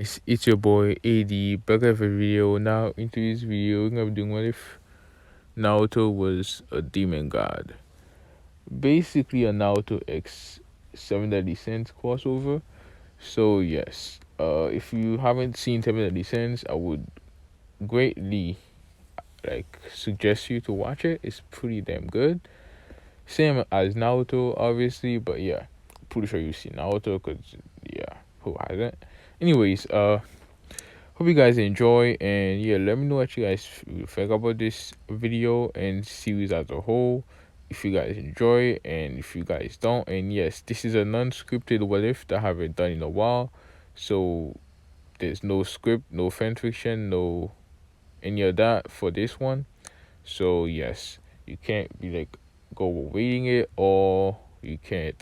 It's your boy AD back with a video. Now into this video we're gonna be doing what if Naruto was a demon god. Basically a Naruto X 7 Deadly Sins crossover. So yes, if you haven't seen 7 Deadly Sins, I would greatly suggest you to watch it. It's pretty damn good. Same as Naruto obviously, but yeah, pretty sure you've seen Naruto because yeah, who hasn't? Anyways, hope you guys enjoy, and yeah, let me know what you guys think about this video and series as a whole. If you guys enjoy and if you guys don't, and yes, this is a non-scripted what if that I haven't done in a while, so there's no script, no fan fiction, no any of that for this one. So yes, you can't be like go reading it, or you can't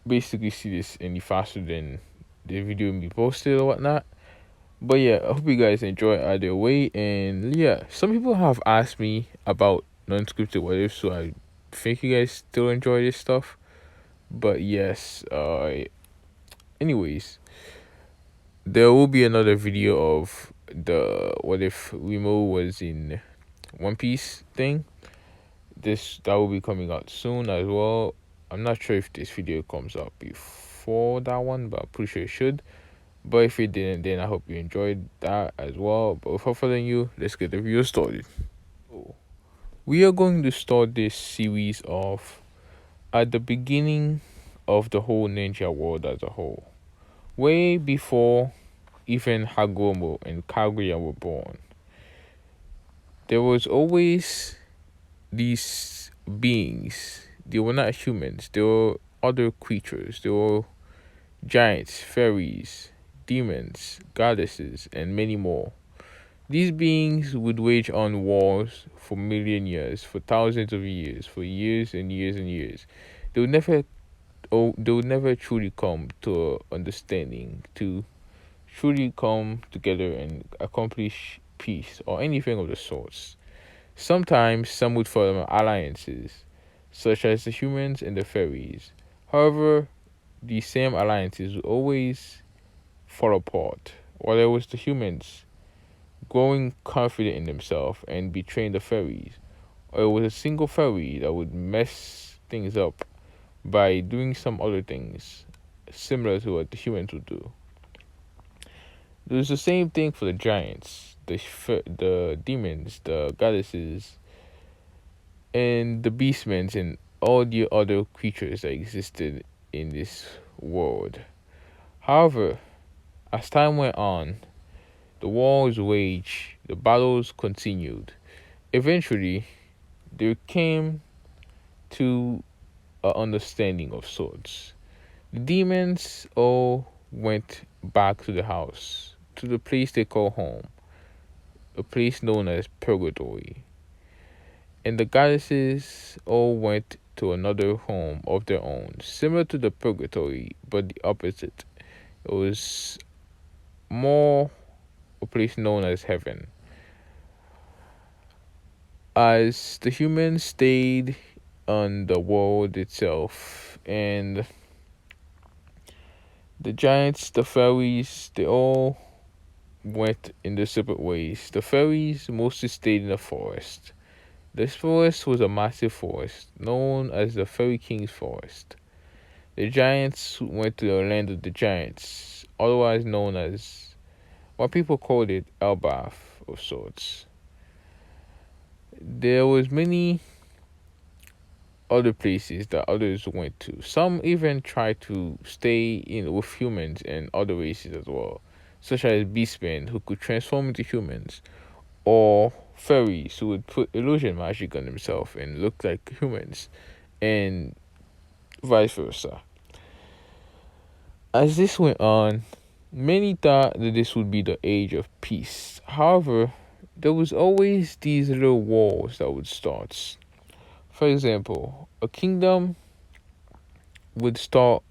basically see this any faster than the video be posted or whatnot. But yeah, I hope you guys enjoy either way. And yeah, some people have asked me about non-scripted what if, so I think you guys still enjoy this stuff. But yes, anyways, there will be another video of the what if Remo was in One Piece thing. That will be coming out soon as well. I'm not sure if this video comes out before that one, but I'm pretty sure it should. But if it didn't, then I hope you enjoyed that as well. But without further ado, let's get the video started. We are going to start this series off at the beginning of the whole ninja world as a whole. Way before even Hagomo and Kaguya were born. There was always these beings. They were not humans. They were other creatures. They were giants, fairies, demons, goddesses, and many more. These beings would wage on wars for million years, for thousands of years, for years and years and years. They would never, they would never truly come to understanding, to truly come together and accomplish peace or anything of the sorts. Sometimes some would form alliances, such as the humans and the fairies. However, these same alliances would always fall apart, while it was the humans growing confident in themselves and betraying the fairies, or it was a single fairy that would mess things up by doing some other things similar to what the humans would do. There's the same thing for the giants, the demons, the goddesses, and the beastmen, and all the other creatures that existed in this world. However, as time went on, the wars waged, the battles continued. Eventually, there came to an understanding of sorts. The demons all went back to the house, to the place they call home, a place known as Purgatory. And the goddesses all went to another home of their own, similar to the Purgatory, but the opposite. It was more a place known as heaven. As the humans stayed on the world itself, and the giants, the fairies, they all went in their separate ways. The fairies mostly stayed in the forest. This forest was a massive forest, known as the Fairy King's Forest. The giants went to the land of the giants, otherwise known as what people called it Elbath of sorts. There was many other places that others went to. Some even tried to stay in with humans and other races as well, such as beastmen who could transform into humans, or fairies who would put illusion magic on themselves and look like humans, and vice versa. As this went on, many thought that this would be the age of peace. However, there was always these little wars that would start. For example, a kingdom would start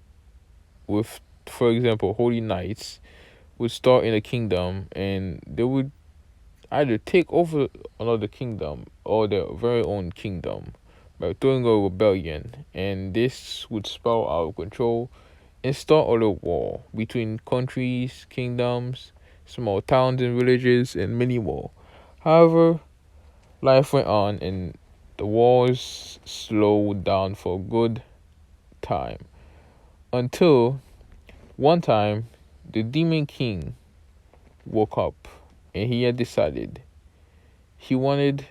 with, for example, holy knights would start in a kingdom, and they would either take over another kingdom or their very own kingdom by throwing a rebellion, and this would spiral out of control and start a war between countries, kingdoms, small towns and villages, and many more. However, life went on and the wars slowed down for a good time until one time the Demon King woke up and he had decided he wanted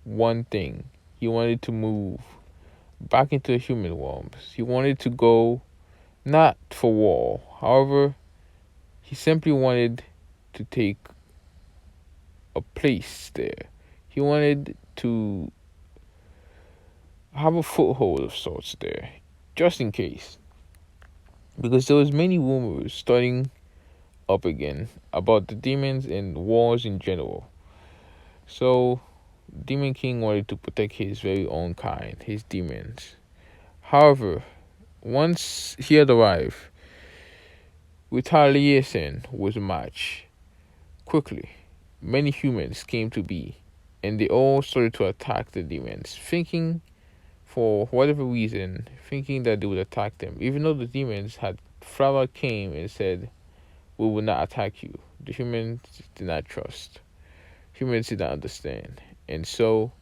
one thing. He wanted to move back into the human realms. He wanted to go not for war. However, he simply wanted to take a place there. He wanted to have a foothold of sorts there, just in case. Because there was many rumors starting up again about the demons and wars in general. So Demon King wanted to protect his very own kind, his demons. However, once he had arrived, retaliation was a match. Quickly, many humans came to be, and they all started to attack the demons, thinking, for whatever reason, thinking that they would attack them, even though the demons had Flower came and said, "We will not attack you." The humans did not trust. Humans did not understand, and so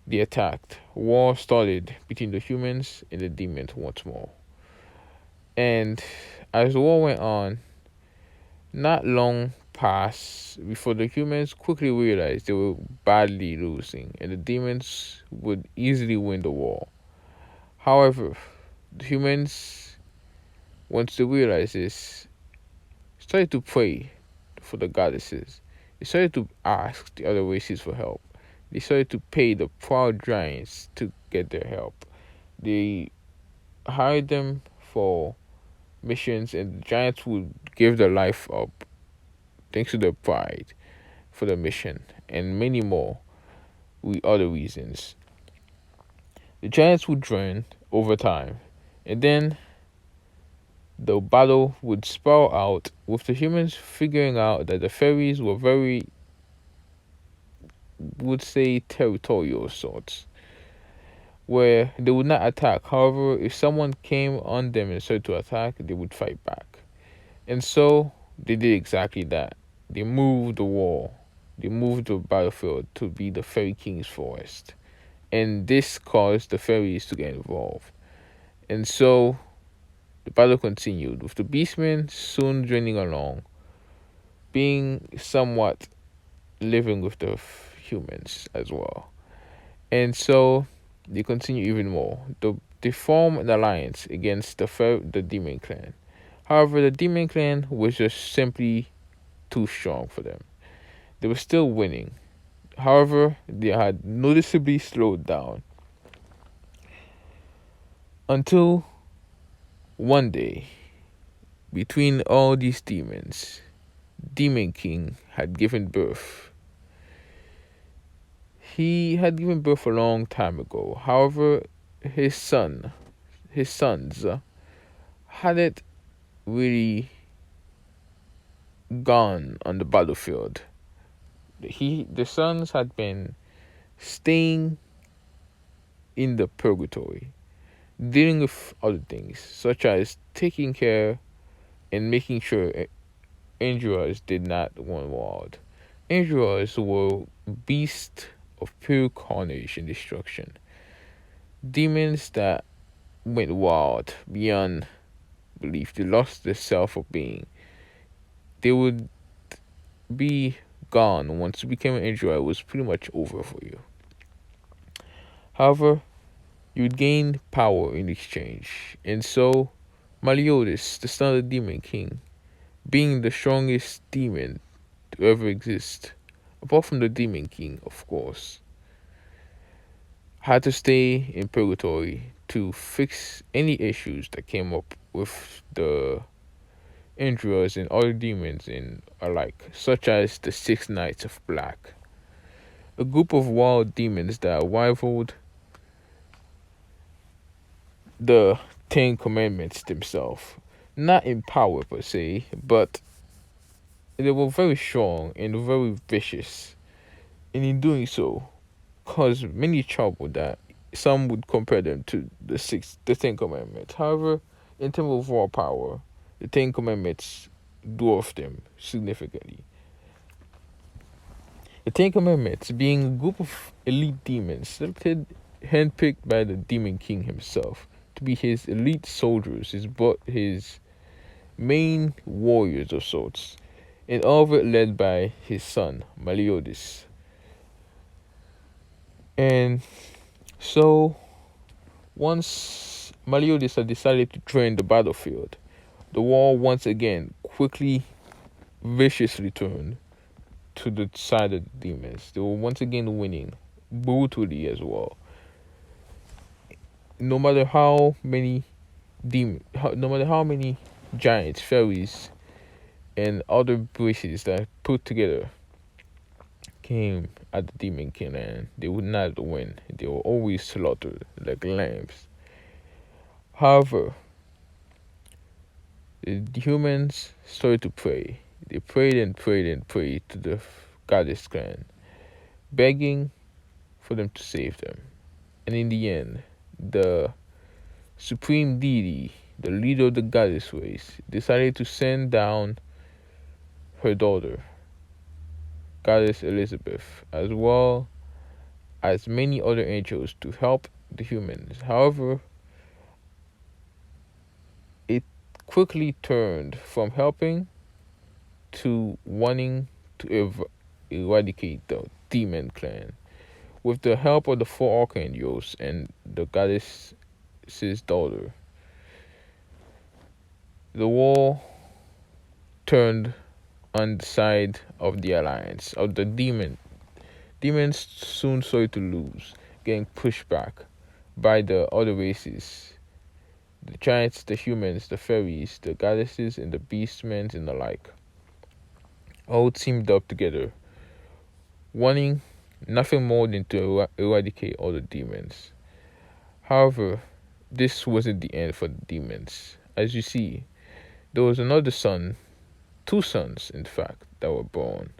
they attacked. War started between the humans and the demons once more. And as the war went on, not long passed before the humans quickly realized they were badly losing and the demons would easily win the war. However, the humans, once they realized this, started to pray for the goddesses. They started to ask the other races for help. They started to pay the proud giants to get their help. They hired them for missions, and the giants would give their life up thanks to their pride for the mission, and many more with other reasons. The giants would join over time, and then the battle would spiral out with the humans figuring out that the fairies were very, would say, territorial sorts, where they would not attack. However, if someone came on them and started to attack, they would fight back. And so they did exactly that. They moved the wall. They moved the battlefield to be the Fairy King's forest. And this caused the fairies to get involved. And so the battle continued, with the beastmen soon joining along, being somewhat living with the humans as well. And so they continue even more. They form an alliance against the Demon Clan. However, the Demon Clan was just simply too strong for them. They were still winning. However, they had noticeably slowed down until one day, between all these demons, Demon King had given birth. He had given birth a long time ago. However, his sons hadn't really gone on the battlefield. The sons had been staying in the purgatory, dealing with other things, such as taking care and making sure Androids did not run wild. Androids were beasts of pure carnage and destruction. Demons that went wild beyond belief. They lost their self of being. They would be gone once you became an android. It was pretty much over for you. However, you would gain power in exchange. And so, Meliodas, the son of the Demon King, being the strongest demon to ever exist, apart from the Demon King, of course, had to stay in purgatory to fix any issues that came up with the androids and other demons and alike, such as the Six Knights of Black, a group of wild demons that rivaled the Ten Commandments themselves. Not in power per se, but they were very strong and very vicious, and in doing so, caused many trouble that some would compare them to the Ten Commandments. However, In terms of raw power, the Ten Commandments dwarfed them significantly. The Ten Commandments, being a group of elite demons selected, handpicked by the Demon King himself to be his elite soldiers, his main warriors of sorts, and all of it led by his son, Meliodas. And so, once Meliodas had decided to join the battlefield, the war once again quickly, viciously turned to the side of the demons. They were once again winning, brutally as well. No matter how many no matter how many giants, fairies, and other races that put together came at the Demon King, and they would not win. They were always slaughtered like lambs. However, the humans started to pray. They prayed and prayed and prayed to the goddess clan, begging for them to save them. And in the end, the supreme deity, the leader of the goddess race, decided to send down her daughter, Goddess Elizabeth, as well as many other angels to help the humans. However, it quickly turned from helping to wanting to eradicate the demon clan. With the help of the four archangels and the goddess's daughter, the war turned on the side of the alliance of the demon. Demons soon started to lose, getting pushed back by the other races. The giants, the humans, the fairies, the goddesses, and the beastmen and the like all teamed up together, wanting nothing more than to eradicate all the demons. However, this wasn't the end for the demons. As you see, there was another son, two sons in fact, that were born.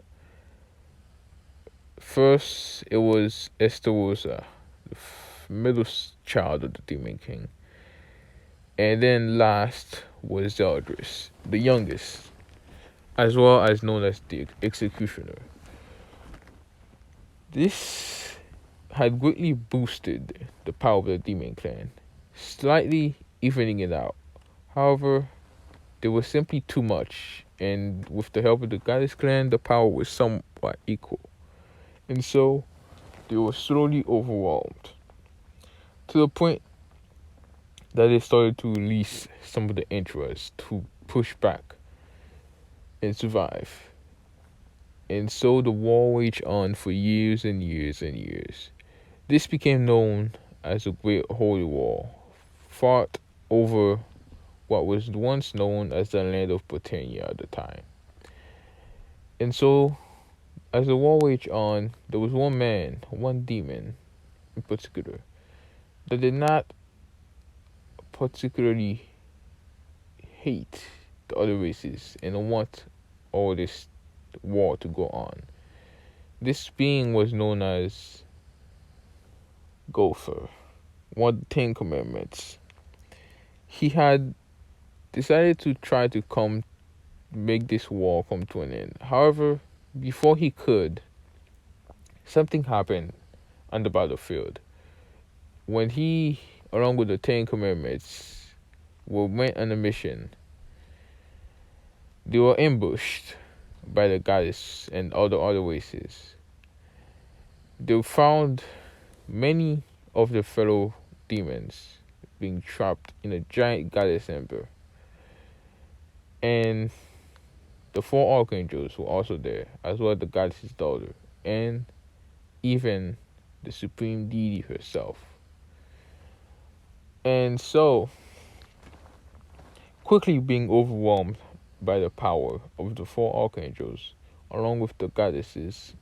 First, it was Esterosa, the middle child of the Demon King. And then last was Zeldris, the youngest, as well as known as the Executioner. This had greatly boosted the power of the Demon Clan, slightly evening it out. However, there was simply too much, and with the help of the Goddess Clan, the power was somewhat equal. And so, they were slowly overwhelmed, to the point that they started to release some of the Entras to push back and survive. And so the war waged on for years and years and years. This became known as the Great Holy War, fought over what was once known as the land of Britannia at the time. And so, as the war waged on, there was one man, one demon in particular, that did not particularly hate the other races and want all this war to go on. This being was known as Gopher, one of the Ten Commandments. He had decided to try to make this war come to an end. However, before he could, something happened on the battlefield. When he, along with the Ten Commandments, went on a mission, they were ambushed by the goddess and all the other races. They found many of their fellow demons being trapped in a giant goddess ember. And the four archangels were also there, as well as the goddess's daughter, and even the supreme deity herself. And so, quickly being overwhelmed by the power of the four archangels, along with the goddess's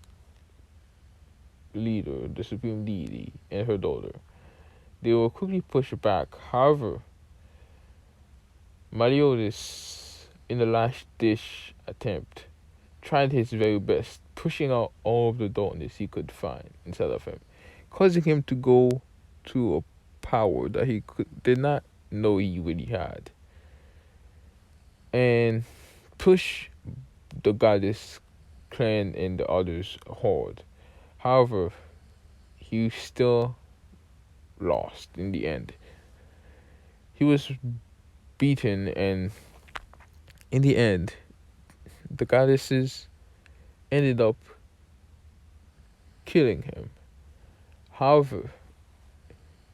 leader, the supreme deity, and her daughter, they were quickly pushed back. However, Meliodas, in the last dish attempt, tried his very best, pushing out all of the darkness he could find inside of him, causing him to go to a power that did not know he really had. and push the goddess clan and the others hard. However, he still lost in the end. He was beaten, and in the end, the goddesses ended up killing him. However,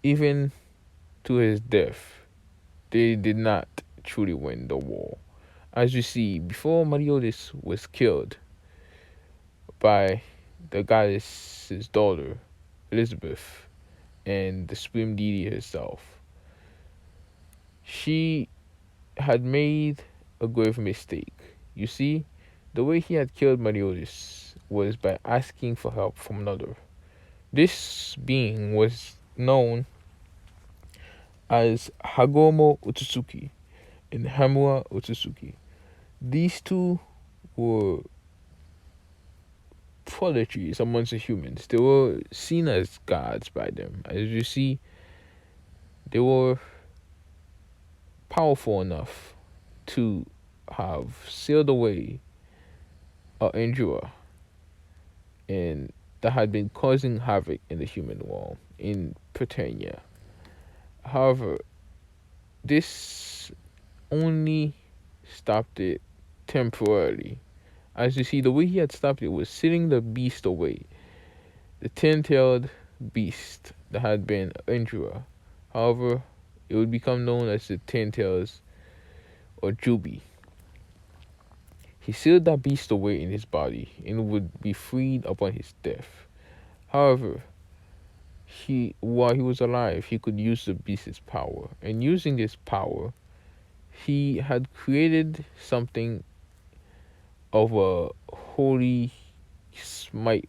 even to his death, they did not truly win the war. As you see, before Meliodas was killed by the goddess's daughter, Elizabeth, and the supreme deity herself, she had made a grave mistake. You see, the way he had killed Meliodas was by asking for help from another. This being was known as Hagomo Otsutsuki and Hamura Otsutsuki. These two were prodigies amongst the humans. They were seen as gods by them. As you see, they were powerful enough to have sealed away an injurer and that had been causing havoc in the human world in Britannia. However, this only stopped it temporarily. As you see, the way he had stopped it was sealing the beast away, the ten-tailed beast that had been Indra. However, it would become known as the Ten Tails or Jubi. He sealed that beast away in his body and would be freed upon his death. However, while he was alive, he could use the beast's power, and using this power, he had created something of a holy smite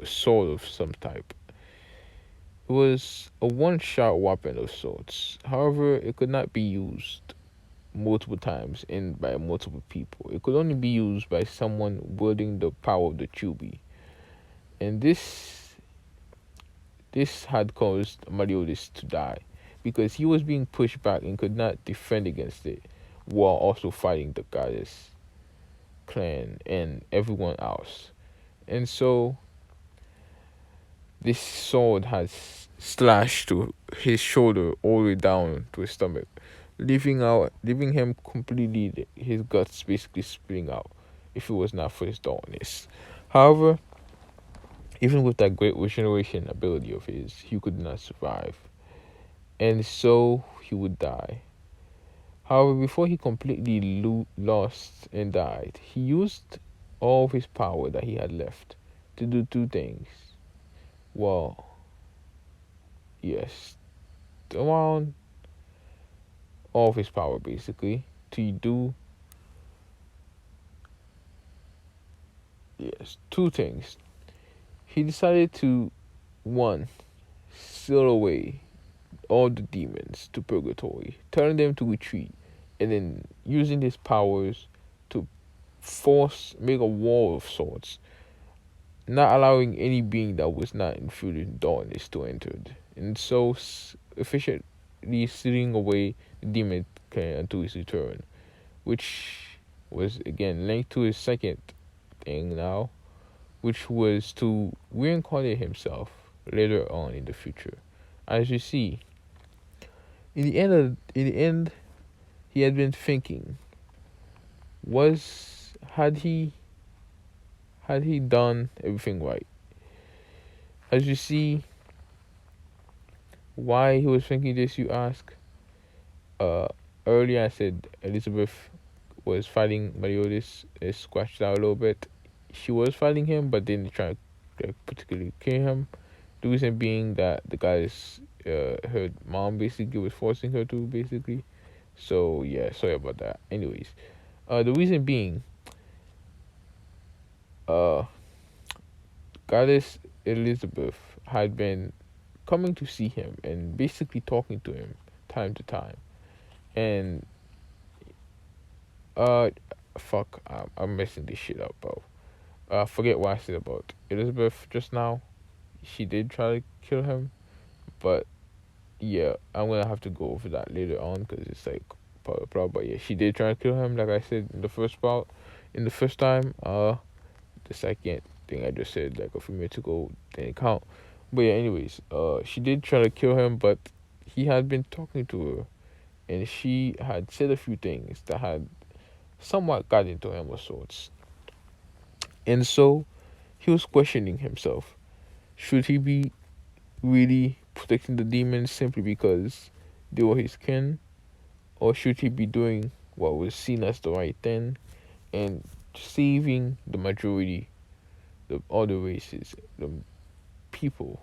sword of some type. It was a one-shot weapon of sorts. However, it could not be used multiple times and by multiple people. It could only be used by someone wielding the power of the Chubi. And this had caused Meliodas to die because he was being pushed back and could not defend against it while also fighting the goddess clan and everyone else. And so this sword has slashed to his shoulder all the way down to his stomach, leaving him completely, his guts basically spilling out if it was not for his darkness. However, even with that great regeneration ability of his, he could not survive, and so he would die. However, before he completely lost and died, he used all of his power that he had left to do two things. Well, yes, around all of his power basically to do, yes, two things. He decided to, one, seal away all the demons to purgatory, telling them to retreat, and then using his powers to make a wall of sorts, not allowing any being that was not infused in darkness to enter, and so efficiently sealing away the demon until his return, which was again linked to his second thing now, which was to reincarnate himself later on in the future. As you see, in the end, he had been thinking: had he done everything right? As you see, why he was thinking this, you ask. Earlier I said Elizabeth was fighting Meliodas. It scratched out a little bit. She was fighting him, but didn't try to particularly kill him. The reason being that the guy's her mom basically was forcing her to basically. So yeah, sorry about that. Anyways, the reason being, uh, Goddess Elizabeth had been coming to see him and basically talking to him time to time, and uh, fuck, I'm messing this shit up, bro. Forget what I said about Elizabeth just now. She did try to kill him, but yeah, I'm gonna have to go over that later on because it's like plot. But yeah, she did try to kill him, like I said in the first part. In the first time, the second thing I just said like a few minutes ago didn't count. But yeah, anyways, she did try to kill him, but he had been talking to her, and she had said a few things that had somewhat got into him of sorts. And so he was questioning himself. Should he be really protecting the demons simply because they were his kin? Or should he be doing what was seen as the right thing and saving the majority, the other races, the people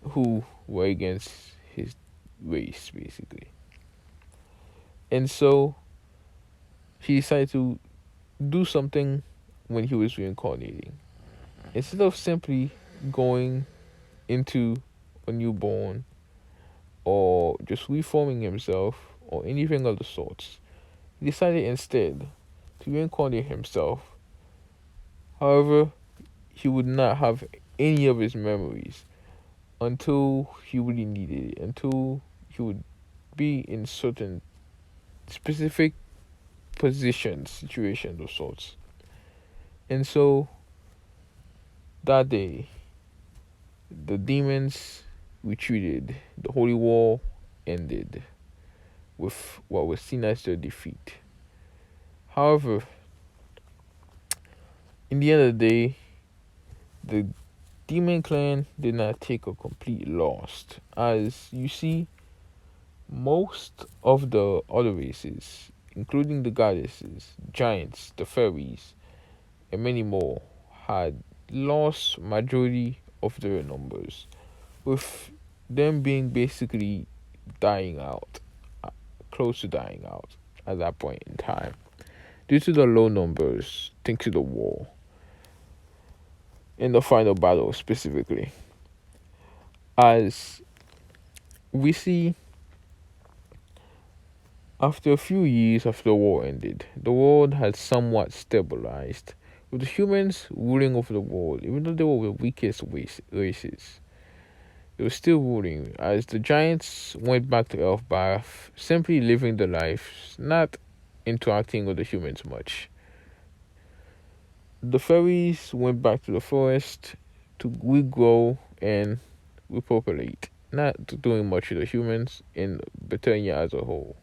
who were against his race, basically? And so he decided to do something when he was reincarnating. Instead of simply going into a newborn or just reforming himself or anything of the sorts, he decided instead to reincarnate himself. However, he would not have any of his memories until he really needed it, until he would be in certain specific positions, situations of sorts. And so that day, the demons retreated, the holy war ended with what was seen as their defeat. However, in the end of the day, the demon clan did not take a complete loss. As you see, most of the other races, including the goddesses, giants, the fairies, and many more, had lost majority of their numbers, with them being basically dying out, uh, close to dying out at that point in time, due to the low numbers, thanks to the war, in the final battle specifically. As we see, after a few years after the war ended, the world had somewhat stabilized, with the humans ruling over the world, even though they were the weakest races. They were still ruling, as the giants went back to Elfbath, simply living their lives, not interacting with the humans much. The fairies went back to the forest to regrow and repopulate, not doing much with the humans in Britannia as a whole,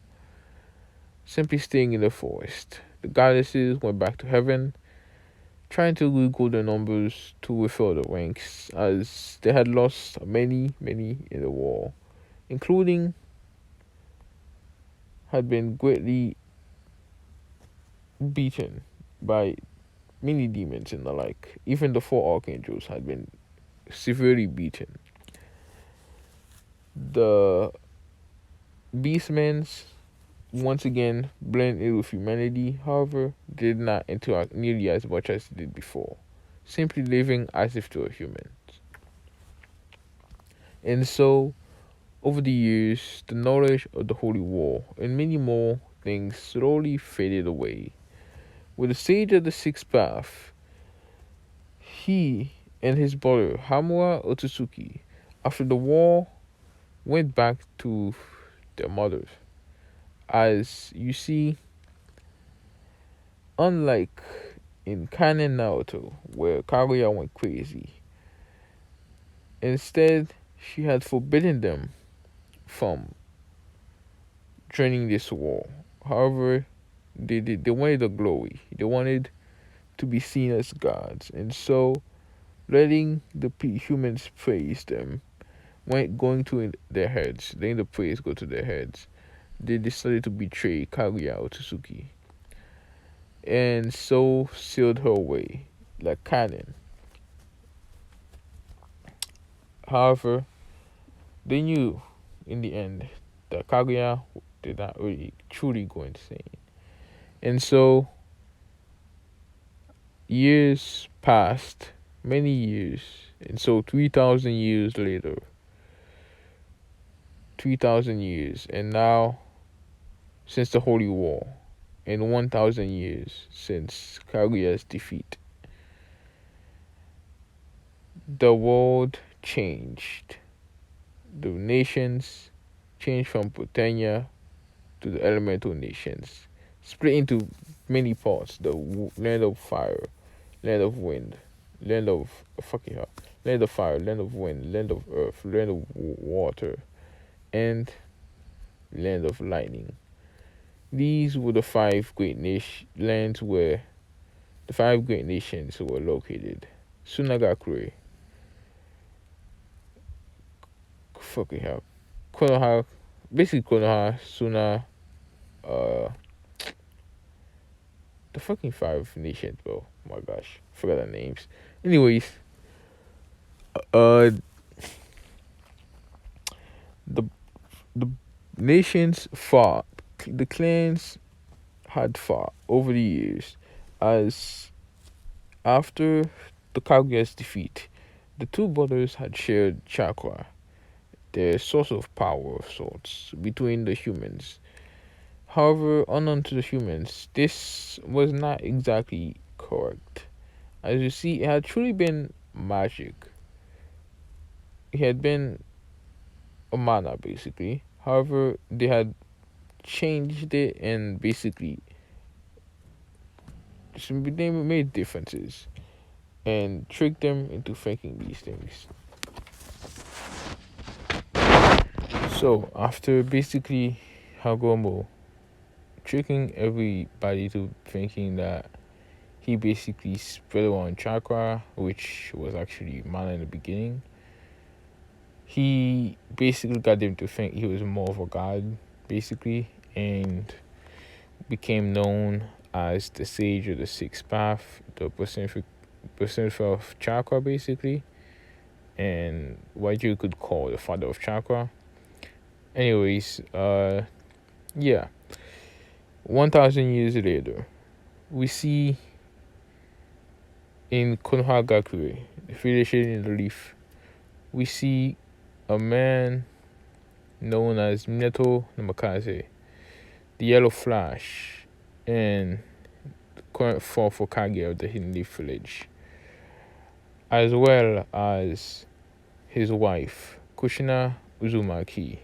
simply staying in the forest. The goddesses went back to heaven, trying to regrow their numbers to refill the ranks, as they had lost many, many in the war, including had been greatly beaten by many demons and the like. Even the four archangels had been severely beaten. The beastmen once again blend in with humanity, however, did not interact nearly as much as they did before, simply living as if they were humans. And so, over the years, the knowledge of the Holy War and many more things slowly faded away. With the sage of the sixth path, he and his brother Hamura Otsutsuki, after the war, went back to their mothers. As you see, unlike in canon Naruto, where Kaguya went crazy, instead she had forbidden them from joining this war. However, they wanted the glory. They wanted to be seen as gods, and so letting the humans praise them went going to their heads, letting the praise go to their heads. They decided to betray Kaguya Otsutsuki, and so sealed her away like canon. However, they knew in the end that Kaguya did not really truly go insane. And so years passed, many years, and so 3,000 years later, 3,000 years, and now since the Holy War, and 1,000 years since Kaguya's defeat, the world changed. The nations changed from Britannia to the elemental nations, split into many parts: the land of fire, land of wind, land of fucking hell, land of fire, land of wind, land of earth, land of water, and land of lightning. These were the five great lands where the five great nations were located. Sunagakure, fucking hell, Konoha, basically Konoha, Suna, uh, the fucking five nations, bro. Oh my gosh, forgot their names. Anyways, uh, the the nations fought. The clans had fought over the years, as after the Kaguya's defeat, the two brothers had shared chakra, their source of power of sorts, between the humans. However, unknown to the humans, this was not exactly correct. As you see, it had truly been magic. It had been a mana, basically. However, they had changed it and basically they made differences and tricked them into thinking these things. So, after basically Hagomo tricking everybody to thinking that he basically spread around chakra, which was actually mana in the beginning, he basically got them to think he was more of a god, basically, and became known as the sage of the sixth path, the personification of chakra, basically, and what you could call the father of chakra. Anyways, yeah, 1,000 years later, we see in Konohagakure, affiliated in the leaf, we see a man known as Minato Namikaze, the Yellow Flash, and the current fourth Hokage of the Hidden Leaf Village, as well as his wife, Kushina Uzumaki,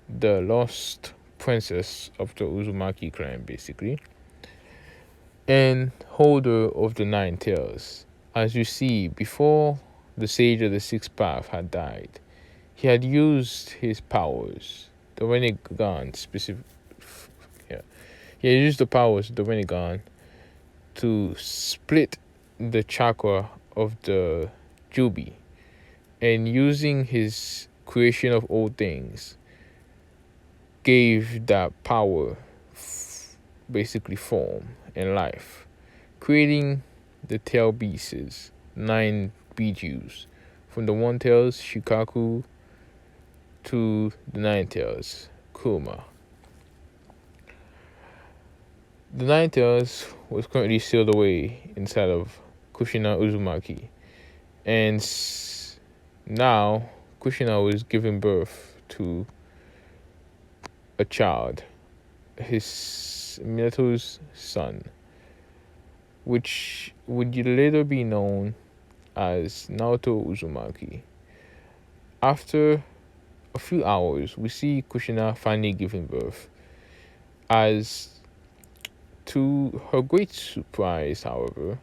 the lost princess of the Uzumaki clan, basically, and holder of the nine tails. As you see, before the sage of the sixth path had died, he had used his powers, the Rinnegan specific. Yeah, he had used the powers of the Rinnegan to split the chakra of the Jubi, and using his creation of all things, gave that power basically form and life, creating the tail beasts, 9 Bijus, from the one tails Shikaku to the 9 tails Kuma. The 9 tails was currently sealed away inside of Kushina Uzumaki, and now Kushina was giving birth to a child, his Minato's son, which would later be known as Naruto Uzumaki. After a few hours, we see Kushina finally giving birth. As to her great surprise, however,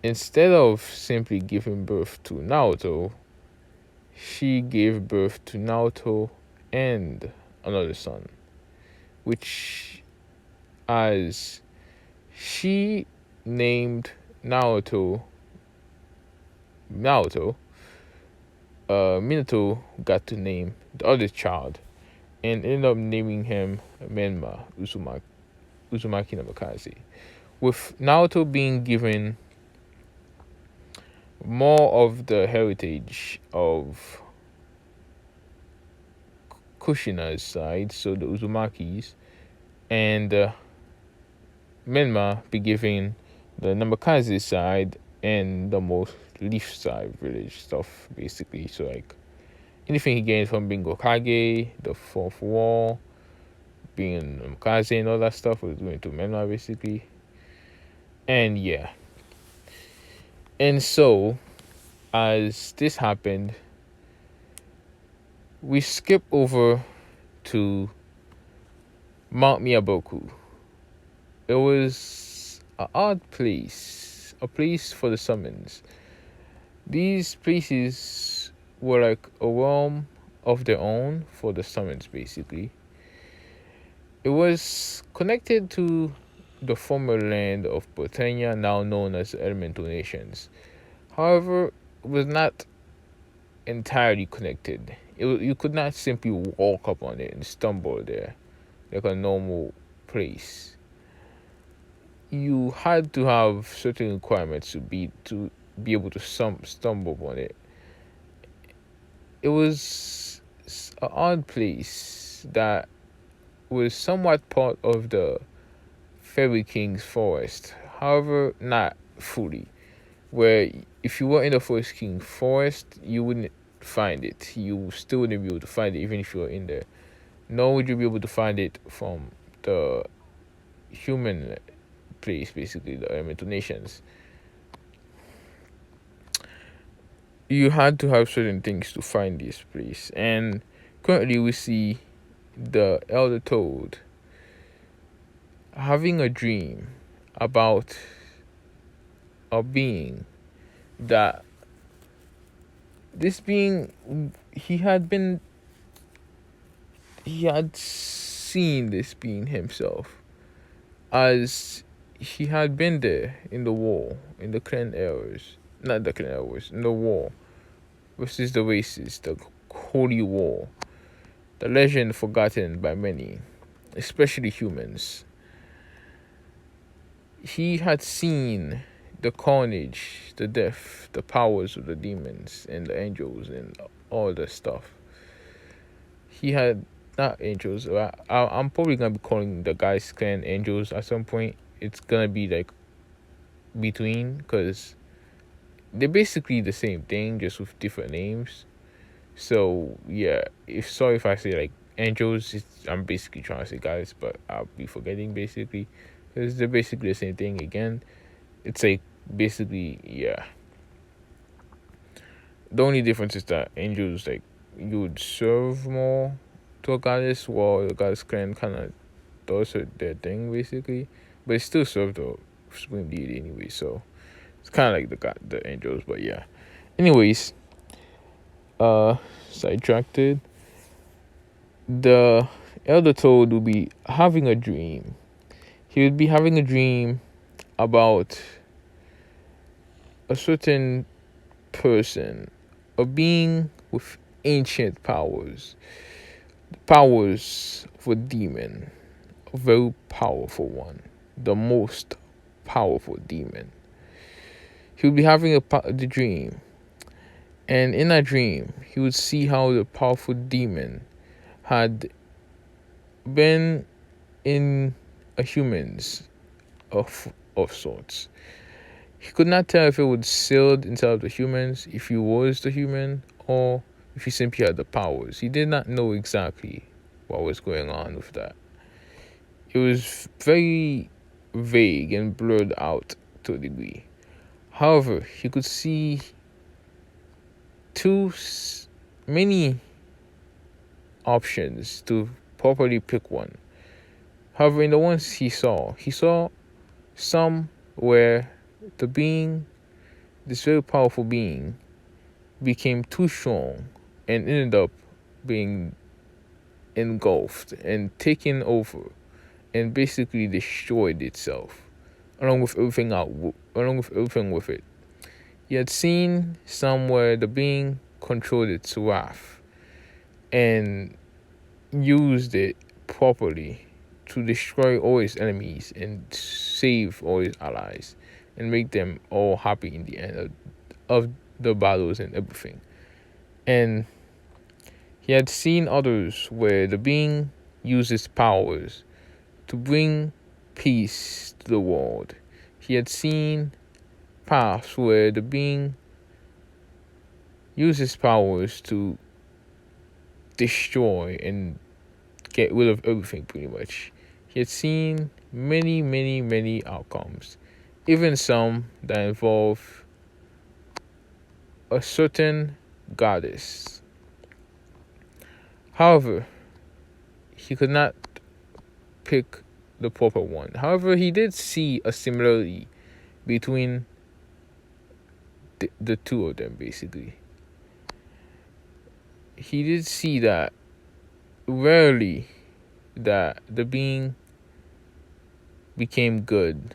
instead of simply giving birth to Naruto, she gave birth to Naruto and another son, which, as she named Minato, got to name the other child and ended up naming him Menma Uzumaki Namikaze, with Naruto being given more of the heritage of Kushina's side, so the Uzumakis, and Menma be given the Namikaze side and the most leaf side village stuff, basically. So like anything he gained from being Hokage, the fourth wall, being Namikaze and all that stuff was going to Menma, basically. And yeah. And so, as this happened, we skip over to Mount Miyaboku. It was an odd place, a place for the summons. These places were like a realm of their own for the summons, basically. It was connected to the former land of Britannia, now known as the Elemental Nations. However, it was not entirely connected. You could not simply walk up on it and stumble there like a normal place. You had to have certain requirements to be able to stumble upon it. It was an odd place that was somewhat part of the Fairy King's forest, however, not fully. Where if you were in the Forest King forest, you wouldn't find it. You still wouldn't be able to find it even if you were in there. Nor would you be able to find it from the human place, basically the Elemental Nations. You had to have certain things to find this place, and currently we see the Elder Toad having a dream about a being that this being he had seen this being himself, as he had been there in the war, in the clan eras, not the clan eras, in the war versus the races, the holy war, the legend forgotten by many, especially humans. He had seen the carnage, the death, the powers of the demons and the angels and all the stuff. He had not angels. I'm probably gonna be calling the guys clan angels at some point. It's gonna be like between, because they're basically the same thing, just with different names. So yeah, if I say like angels, I'm basically trying to say guys, but I'll be forgetting basically, because they're basically the same thing again. It's like basically, yeah. The only difference is that angels, like, you would serve more to a goddess, while the goddess clan kind of does their thing basically, but it still serve the supreme deity anyway. So it's kind of like the angels, but yeah. Anyways, sidetracked. The Elder Toad will be having a dream. He would be having a dream about a certain person, a being with ancient powers of a demon, a very powerful one, the most powerful demon. He would be having the dream, and in that dream, he would see how the powerful demon had been in a human's of sorts. He could not tell if it was sealed inside of the humans, if he was the human, or if he simply had the powers. He did not know exactly what was going on with that. It was very vague and blurred out to a degree. However, he could see many options to properly pick one. However, in the ones he saw some where this very powerful being, became too strong and ended up being engulfed and taken over and basically destroyed itself, along with everything with it. He had seen some where the being controlled its wrath and used it properly to destroy all his enemies and save all his allies and make them all happy in the end of the battles and everything. And he had seen others where the being uses powers to bring peace to the world. He had seen paths where the being uses powers to destroy and get rid of everything, pretty much. He had seen many, many, many outcomes, even some that involve a certain goddess. However, he could not pick the proper one. However, he did see a similarity between the two of them, basically. He did see that rarely that the being became good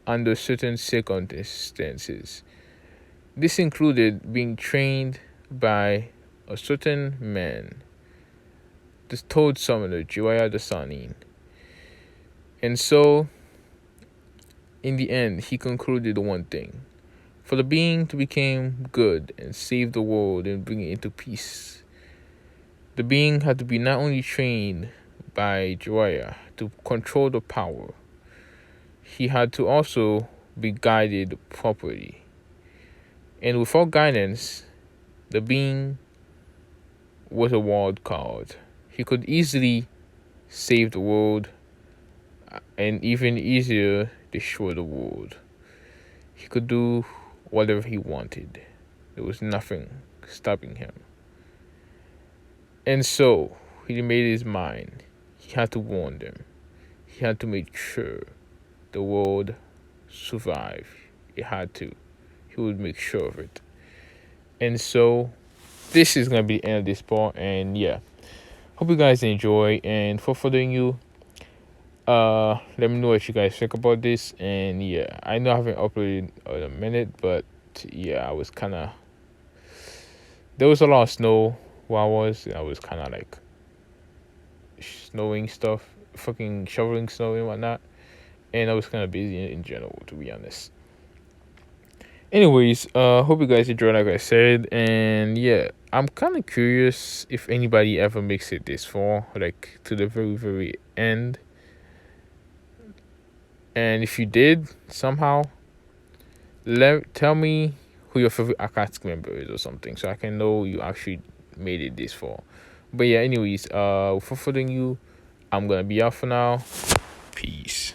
under certain circumstances. This included being trained by a certain man, the toad summoner, Jiraiya the Sannin. And so, in the end, he concluded one thing. For the being to become good and save the world and bring it into peace, the being had to be not only trained by Jiraiya to control the power, he had to also be guided properly. And without guidance, the being was a wild card. He could easily save the world and even easier destroy the world. He could do whatever he wanted. There was nothing stopping him. And so, he made his mind. He had to warn them. He had to make sure the world survived. It had to. He would make sure of it. And so, this is going to be the end of this part. And yeah, hope you guys enjoy. And for further ado, let me know what you guys think about this. And yeah, I know I haven't uploaded in a minute, but yeah, I was kind of, there was a lot of snow where I was kind of like snowing stuff, fucking shoveling snow and whatnot, and I was kind of busy in general, to be honest. Anyways, hope you guys enjoyed, like I said. And yeah, I'm kind of curious if anybody ever makes it this far, like to the very, very end. And if you did somehow, tell me who your favorite Akatsuki member is or something, so I can know you actually made it this far. But yeah, anyways, for further ado, I'm gonna be out for now. Peace.